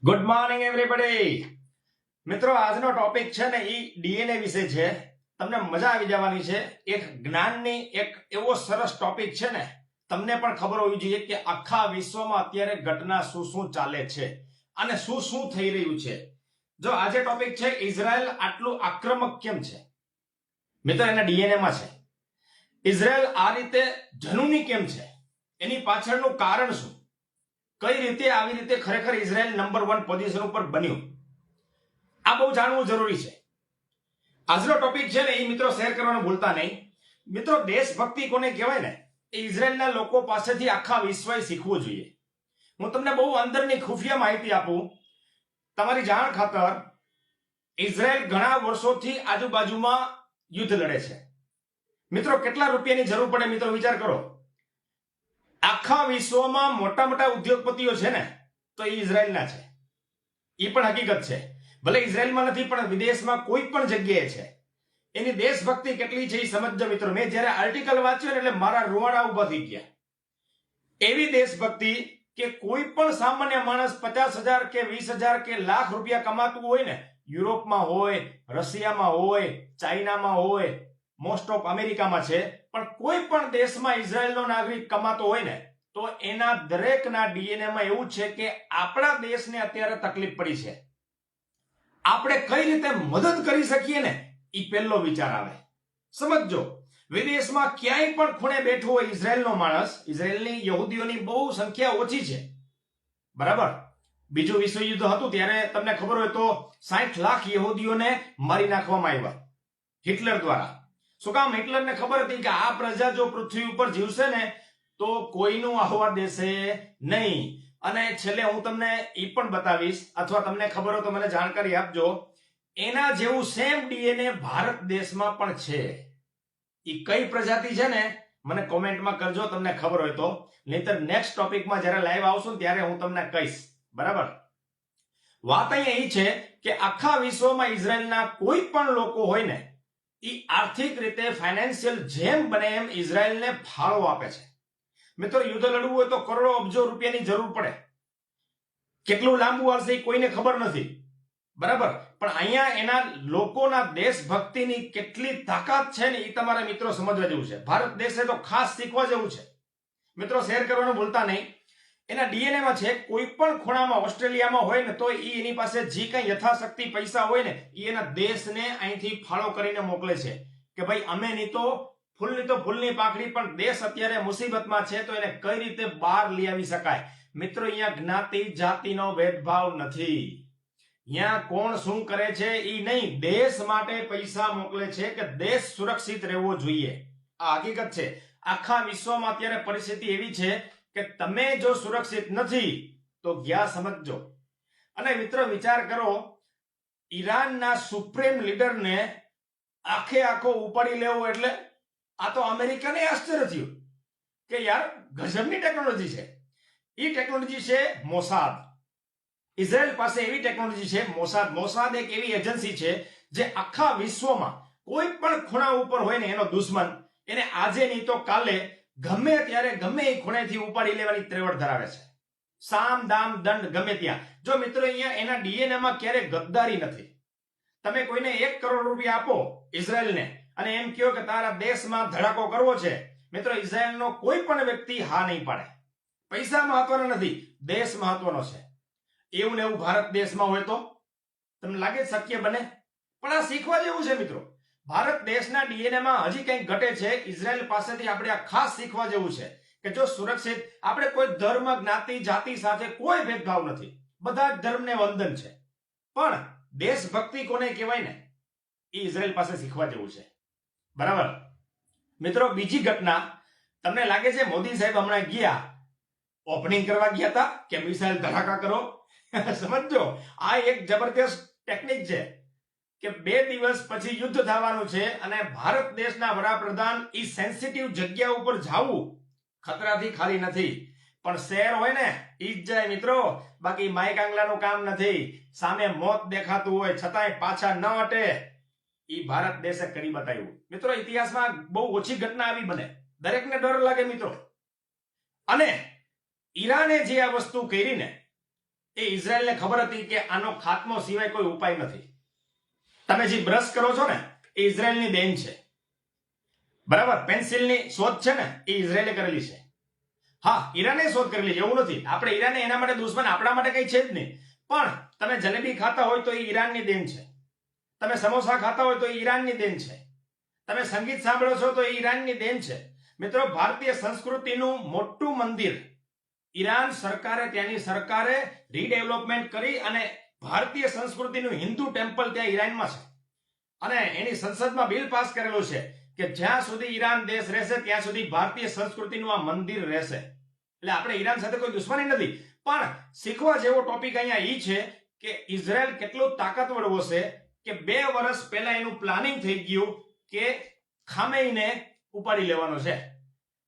Good morning everybody. મિત્રો, આજનો topic છે ને એ ડીએનએ વિશે છે. તમને મજા આવી જવાની છે. એક જ્ઞાનની એક એવો સરસ ટોપિક છે ને, તમને પણ ખબર હોવી જોઈએ કે આખા વિશ્વમાં અત્યારે ઘટના શું ચાલે છે અને શું થઈ રહ્યું છે. જો આજે ટોપિક છે ઇઝરાયલ આટલું આક્રમક કેમ છે. મિત્રો, એના ડીએનએ માં છે. ઇઝરાયલ આ રીતે જનૂની કેમ છે, એની પાછળનું કારણ શું, કઈ રીતે આવી રીતે ખરેખર ઇઝરાયલ નંબર 1 પોઝિશન ઉપર બન્યું, આ બહુ જાણવું જરૂરી છે. આજનો ટોપિક છે ને એ મિત્રો શેર કરવાનું ભૂલતા નહીં. મિત્રો, દેશભક્તિ કોને કહેવાય ને, એ ઇઝરાયલના લોકો પાસેથી આખા વિશ્વએ શીખવું જોઈએ. હું તમને બહુ અંદરની ખુફિયા માહિતી આપું તમારી જાણ ખાતર. ઇઝરાયલ ઘણા વર્ષોથી આજુબાજુમાં યુદ્ધ લડે છે. મિત્રો, કેટલા રૂપિયાની જરૂર પડે મિત્રો વિચાર કરો. આખા વિશ્વમાં મોટા મોટા ઉદ્યોગપતિઓ છે ને તો એ ઇઝરાયલના છે. એ પણ હકીકત છે. ભલે ઇઝરાયલમાં નથી પણ વિદેશમાં કોઈ પણ જગ્યાએ છે. એની દેશભક્તિ કેટલી છે એ સમજજો મિત્રો. મેં જ્યારે આર્ટિકલ વાંચ્યો ને એટલે મારા રૂવાડા ઉભા થઈ ગયા. એવી દેશભક્તિ કે કોઈ પણ સામાન્ય માણસ 50,000 કે 20,000 કે લાખ રૂપિયા કમાતું હોય ને, યુરોપમાં હોય, રશિયામાં હોય, ચાઇનામાં હોય, મોસ્ટ ઓફ અમેરિકામાં છે, પણ કોઈ પણ દેશમાં ઇઝરાયલનો નાગરિક કમાતો હોય ને તો એના દરેકના ડીએનએમાં એવું છે કે આપણા દેશને અત્યારે તકલીફ પડી છે, આપણે કઈ રીતે મદદ કરી શકીએ ને એ પહેલો વિચાર આવે. સમજો, વિદેશમાં ક્યાંય પણ ખૂણે બેઠો હોય ઇઝરાયલનો માણસ, ઇઝરાયલની યહૂદીઓની બહુ સંખ્યા ઓછી છે, બરાબર. બીજું વિશ્વયુદ્ધ હતું ત્યારે તમને ખબર હોય તો 60 લાખ યહૂદીઓને મારી નાખવામાં આવ્યા હિટલર દ્વારા. શું કામ? હિટલરને ખબર હતી કે આ પ્રજા જો પૃથ્વી ઉપર જીવશે ને તો કોઈનું આવવા દેશે નહીં. અને છેલ્લે હું તમને એ પણ બતાવીશ, અથવા તમને ખબર હોય તો મને જાણકારી આપજો, એના જેવું સેમ ડીએનએ ભારત દેશમાં પણ છે. એ કઈ પ્રજાતિ છે ને મને કોમેન્ટમાં કરજો તમને ખબર હોય તો. નહીતર નેક્સ્ટ ટોપિકમાં જ્યારે લાઈવ આવશું ને ત્યારે હું તમને કહીશ, બરાબર. વાત અહીંયા એ છે કે આખા વિશ્વમાં ઇઝરાયલના કોઈ પણ લોકો હોય ને એ આર્થિક રીતે ફાઇનાન્શિયલ જેમ બને એમ ઇઝરાયલને ફાળો આપે છે. મિત્રો, યુદ્ધ લડવું હોય તો કરોડો અબજો રૂપિયાની જરૂર પડે. કેટલું લાંબુ આવશે એ કોઈને ખબર નથી, બરાબર. પણ અહીંયા એના લોકોના દેશભક્તિની કેટલી તાકાત છે ને એ તમારા મિત્રો સમજવા જેવું છે. ભારત દેશે તો ખાસ શીખવા જેવું છે. મિત્રો, શેર કરવાનું ભૂલતા નહીં. એના ડીએનએમાં છે, કોઈ પણ ખૂણામાં ઓસ્ટ્રેલિયામાં હોય ને તો એની પાસે જે કઈ યથાશક્તિ પૈસા હોય ને એ એના દેશને અહીંથી ફાળો કરીને મોકલે છે કે ભાઈ અમે નહીં તો ફૂલની પાંખડી, પણ દેશ અત્યારે મુસીબતમાં છે તો એને કઈ રીતે બહાર લઈ આવી શકાય. મિત્રો, અહીંયા જ્ઞાતિ જાતિનો ભેદભાવ નથી. અહીંયા કોણ શું કરે છે એ નહીં, દેશ માટે પૈસા મોકલે છે કે દેશ સુરક્ષિત રહેવો જોઈએ. આ હકીકત છે. આખા વિશ્વમાં અત્યારે પરિસ્થિતિ એવી છે કે તમે જો સુરક્ષિત નથી તો ગયા સમજજો. અને મિત્રો, વિચાર કરો, ઈરાનના સુપ્રીમ લીડરને આખો ઉપાડી લેવો એટલે આ તો અમેરિકાને આશ્ચર્ય થયું કે યાર ગજબની ટેકનોલોજી છે. એ ટેકનોલોજી છે મોસાદ. ઇઝરાયલ પાસે એવી ટેકનોલોજી છે મોસાદ. મોસાદ એક એવી એજન્સી છે જે આખા વિશ્વમાં કોઈ પણ ખૂણા ઉપર હોય ને એનો દુશ્મન એને આજે નહીં તો કાલે ગમે ત્યારે ગમે એ ખૂણેથી ઉપાડી લેવાની ત્રેવડ ધરાવે છે. સામ દામ દંડ ગમે ત્યાં. જો મિત્રો, અહીંયા એના ડીએનએમાં ક્યારે ગદ્દારી નથી. તમે કોઈને 1 કરોડ રૂપિયા આપો ઇઝરાયલને અને એમ કહો કે તારા દેશમાં ધડાકો કરવો છે, મિત્રો ઇઝરાયલનો કોઈ પણ વ્યક્તિ હા નહીં પાડે. પૈસા મહત્વનો નથી, દેશ મહત્વનો છે. એવું ને એવું ભારત દેશમાં હોય તો તમને લાગે શક્ય બને? પણ આ શીખવા જેવું છે મિત્રો. ભારત દેશના ડીએનએમાં હજી કંઈક ઘટે છે. ઇઝરાયલ પાસેથી આપણે આ ખાસ શીખવા જેવું છે કે જો સુરક્ષિત, આપણે કોઈ ધર્મ જ્ઞાતિ જાતિ સાથે કોઈ ભેદભાવ નથી, બધા જ ધર્મને વંદન છે. પણ દેશભક્તિ કોને કહેવાય ને એ ઇઝરાયલ પાસે શીખવા જેવું છે, બરાબર. મિત્રો, બીજી ઘટના તમને લાગે છે મોદી સાહેબ હમણાં ગયા ઓપનિંગ કરવા ગયા હતા કે મિસાઇલ ધડાકા કરો? સમજો, આ એક જબરદસ્ત ટેકનિક છે કે 2 દિવસ પછી યુદ્ધ થવાનું છે અને ભારત દેશના વડાપ્રધાન ઈ સેન્સિટિવ જગ્યા ઉપર જાવું ખતરાથી ખાલી નથી. પણ શેર હોય ને ઈ જ જાય મિત્રો. બાકી માઈક આંગલાનું કામ નથી. સામે મોત દેખાતું હોય છતાંય પાછા ન હટે. ઈ ભારત દેશે કરી બતાવ્યું. મિત્રો, ઇતિહાસમાં બહુ ઓછી ઘટના આવી બને, દરેકને ડર લાગે મિત્રો. અને ઈરાને જે આ વસ્તુ કરી ને એ ઇઝરાયલને ખબર હતી કે આનો ખાત્મો સિવાય કોઈ ઉપાય નથી. તમે જે બ્રશ કરો છો ને એ ઇઝરાયલની દેન છે, બરાબર. પેન્સિલની શોધ છે ને એ ઇઝરાયલે કરેલી છે. હા, ઈરાને શોધ કરેલી છે, એવું નથી. આપણે ઈરાને એના માટે દુશ્મન, આપણા માટે કઈ છે જ નહીં. પણ તમે જલેબી ખાતા હોય તો એ ઈરાનની દેન છે, તમે સમોસા ખાતા હોય તો એ ઈરાનની દેન છે, તમે સંગીત સાંભળો છો તો એ ઈરાનની દેન છે. મિત્રો, ભારતીય સંસ્કૃતિનું મોટું મંદિર ઈરાન સરકારે, ત્યાંની સરકારે રીડેવલપમેન્ટ કરી અને ભારતીય સંસ્કૃતિનું હિન્દુ ટેમ્પલ ત્યાં ઈરાનમાં છે. અને એની સંસદમાં બિલ પાસ કરેલું છે કે જ્યાં સુધી ઈરાન દેશ રહેશે ત્યાં સુધી ભારતીય સંસ્કૃતિનું આ મંદિર રહેશે. એટલે આપણે ઈરાન સાથે કોઈ દુશ્મની નથી, પણ શીખવા જેવો ટોપિક અહીંયા એ છે કે ઇઝરાયલ કેટલું તાકાતવર હશે કે 2 વર્ષ પહેલા એનું પ્લાનિંગ થઈ ગયું કે ખામેઈને ઉપાડી લેવાનો છે.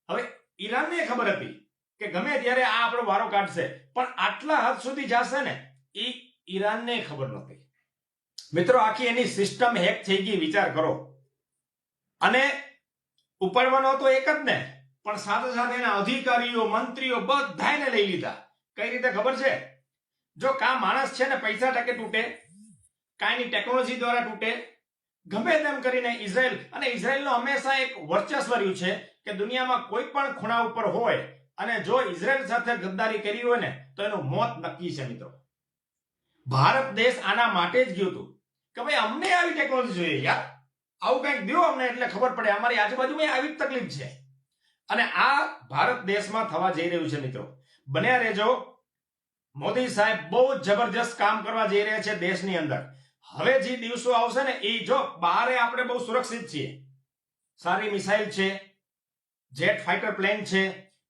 હવે ઈરાનને ખબર હતી કે ગમે ત્યારે આ આપણો વારો કાઢશે, પણ આટલા હદ સુધી જશે ને એ ઈરાનને ખબર નહોતી. મિત્રો, આખી એની સિસ્ટમ હેક થઈ ગઈ, વિચાર કરો. અને ઉપાડવાનો તો એક જ ને, પણ સાથે સાથે એના અધિકારીઓ, મંત્રીઓ બધાને લઈ લીધા. કઈ રીતે ખબર છે? જો કા માણસ છે ને પૈસા ટકે તૂટે, કાંઈની ટેકનોલોજી દ્વારા તૂટે, ગમે તેમ કરીને ઇઝરાયલ, અને ઇઝરાયલનો હંમેશા એક વર્ચસ્વ રહ્યું છે કે દુનિયામાં કોઈ પણ ખૂણા ઉપર હોય અને જો ઇઝરાયલ સાથે ગદ્દારી કરી હોય ને તો એનું મોત નક્કી છે. મિત્રો, ભારત દેશ આના માટે જ ગયું હતું કે ભાઈ અમને આવી ટેકનોલોજી જોઈએ યાર, આવું કંઈક દો અમને એટલે ખબર પડે અમારી આજુબાજુમાં આવી જ તકલીફ છે. અને આ ભારત દેશમાં થવા જઈ રહ્યું છે. મિત્રો, બન્યા રહેજો. મોદી સાહેબ બહુ જબરજસ્ત કામ કરવા જઈ રહ્યા છે દેશની અંદર. હવે જે દિવસો આવશે ને એ જો બહારે આપણે બહુ સુરક્ષિત છીએ, સારી મિસાઇલ છે, જેટ ફાઇટર પ્લેન છે,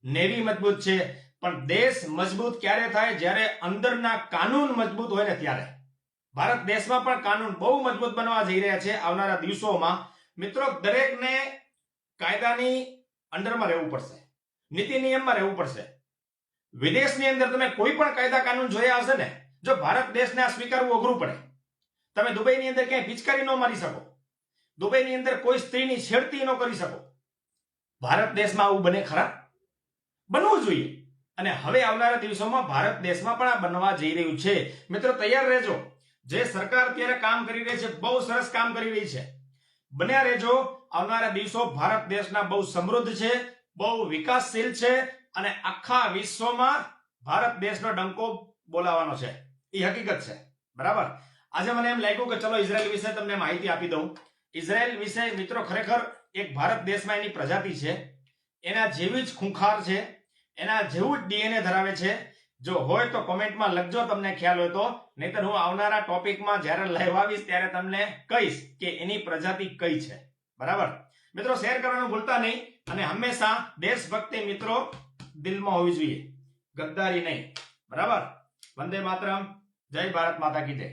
નેવી મજબૂત છે, પણ દેશ મજબૂત ક્યારે થાય? જ્યારે અંદરના કાનૂન મજબૂત હોય ને ત્યારે. ભારત દેશમાં પણ કાનૂન બહુ મજબૂત બનવા જઈ રહ્યા છે આવનારા દિવસોમાં. મિત્રો, દરેકને કાયદાની અંડરમાં રહેવું પડશે, નીતિ નિયમમાં રહેવું પડશે. વિદેશની અંદર તમે કોઈ પણ કાયદા કાનૂન જોયા હશે ને, જો ભારત દેશને આ સ્વીકારવું અઘરું પડે. તમે દુબઈની અંદર ક્યાંય પિચકારી ન મારી શકો, દુબઈની અંદર કોઈ સ્ત્રીની છેડતી ન કરી શકો. ભારત દેશમાં આવું બને ખરા? બનવું જોઈએ. અને હવે આવનારા દિવસોમાં ભારત દેશમાં પણ આ બનવા જઈ રહ્યું છે. મિત્રો, તૈયાર રહેજો. જે સરકાર અત્યારે કામ કરી રહી છે, બહુ સરસ કામ કરી રહી છે. બન્યા રહેજો. આવનારા દિવસો ભારત દેશના બહુ સમૃદ્ધ છે, બહુ વિકાસશીલ છે અને આખા વિશ્વમાં ભારત દેશનો ડંકો બોલાવવાનો છે. એ હકીકત છે, બરાબર. આજે મને એમ લાગ્યું કે ચલો ઇઝરાયલ વિશે તમને માહિતી આપી દઉં. ઇઝરાયલ વિશે મિત્રો ખરેખર એક ભારત દેશમાં એની પ્રજાતિ છે, એના જેવી જ ખૂંખાર છે, એના જેવું જ ડીએનએ ધરાવે છે. જો હોય તો કોમેન્ટમાં લખજો તમને ખ્યાલ હોય તો, નહીતર હું આવનારા ટોપિકમાં જ્યારે લાઈવ આવીશ ત્યારે તમને કહીશ કે એની પ્રજાતિ કઈ છે, બરાબર. મિત્રો, શેર કરવાનું ભૂલતા નહીં અને હંમેશા દેશભક્તિ મિત્રો દિલમાં હોવી જોઈએ, ગદ્દારી નહીં, બરાબર. વંદે માતરમ. જય ભારત માતા કી જય.